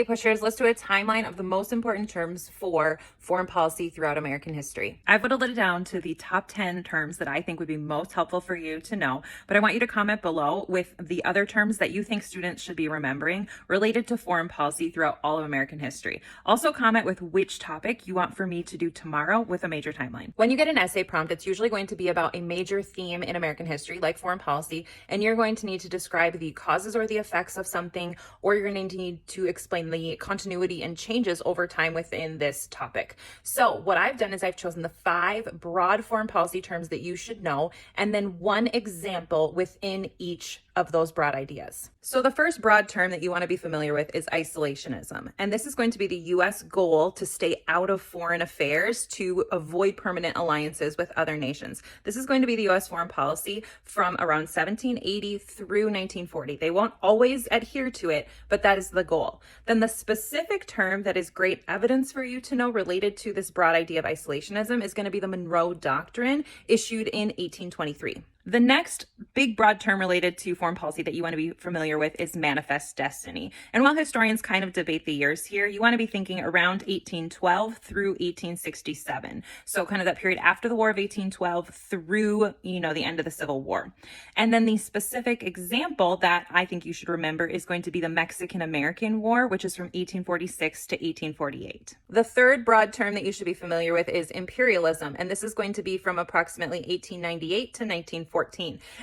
APUSHers, let's do a timeline of the most important terms for foreign policy throughout American history. I've whittled it down to the top 10 terms that I think would be most helpful for you to know, but I want you to comment below with the other terms that you think students should be remembering related to foreign policy throughout all of American history. Also comment with which topic you want for me to do tomorrow with a major timeline. When you get an essay prompt, it's usually going to be about a major theme in American history, like foreign policy, and you're going to need to describe the causes or the effects of something, or you're going to need to explain the continuity and changes over time within this topic. So what I've done is I've chosen the 5 broad foreign policy terms that you should know, and then one example within each of those broad ideas. So the first broad term that you want to be familiar with is isolationism. And this is going to be the US goal to stay out of foreign affairs to avoid permanent alliances with other nations. This is going to be the US foreign policy from around 1780 through 1940. They won't always adhere to it, but that is the goal. Then the specific term that is great evidence for you to know related to this broad idea of isolationism is going to be the Monroe Doctrine, issued in 1823. The next big broad term related to foreign policy that you want to be familiar with is manifest destiny. And while historians kind of debate the years here, you want to be thinking around 1812 through 1867. So kind of that period after the War of 1812 through, the end of the Civil War. And then the specific example that I think you should remember is going to be the Mexican-American War, which is from 1846 to 1848. The third broad term that you should be familiar with is imperialism. And this is going to be from approximately 1898 to 1914.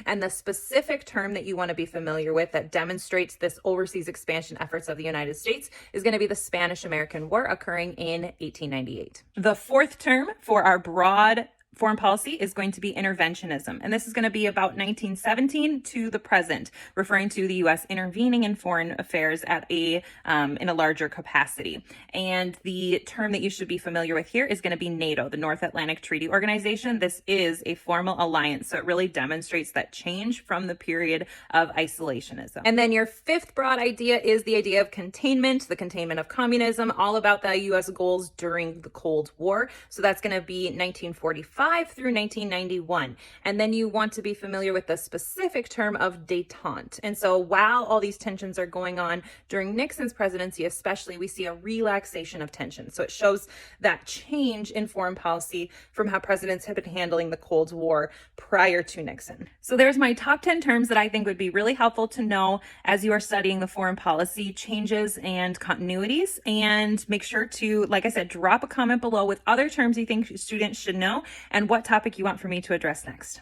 And the specific term that you want to be familiar with that demonstrates this overseas expansion efforts of the United States is going to be the Spanish-American War, occurring in 1898. The fourth term for our broad foreign policy is going to be interventionism. And this is going to be about 1917 to the present, referring to the U.S. intervening in foreign affairs at in a larger capacity. And the term that you should be familiar with here is going to be NATO, the North Atlantic Treaty Organization. This is a formal alliance, so it really demonstrates that change from the period of isolationism. And then your fifth broad idea is the idea of containment, the containment of communism, all about the U.S. goals during the Cold War. So that's going to be 1945 through 1991. And then you want to be familiar with the specific term of détente. And so while all these tensions are going on during Nixon's presidency, especially, we see a relaxation of tension. So it shows that change in foreign policy from how presidents had been handling the Cold War prior to Nixon. So there's my top 10 terms that I think would be really helpful to know as you are studying the foreign policy changes and continuities. And make sure to, like I said, drop a comment below with other terms you think students should know and what topic you want for me to address next.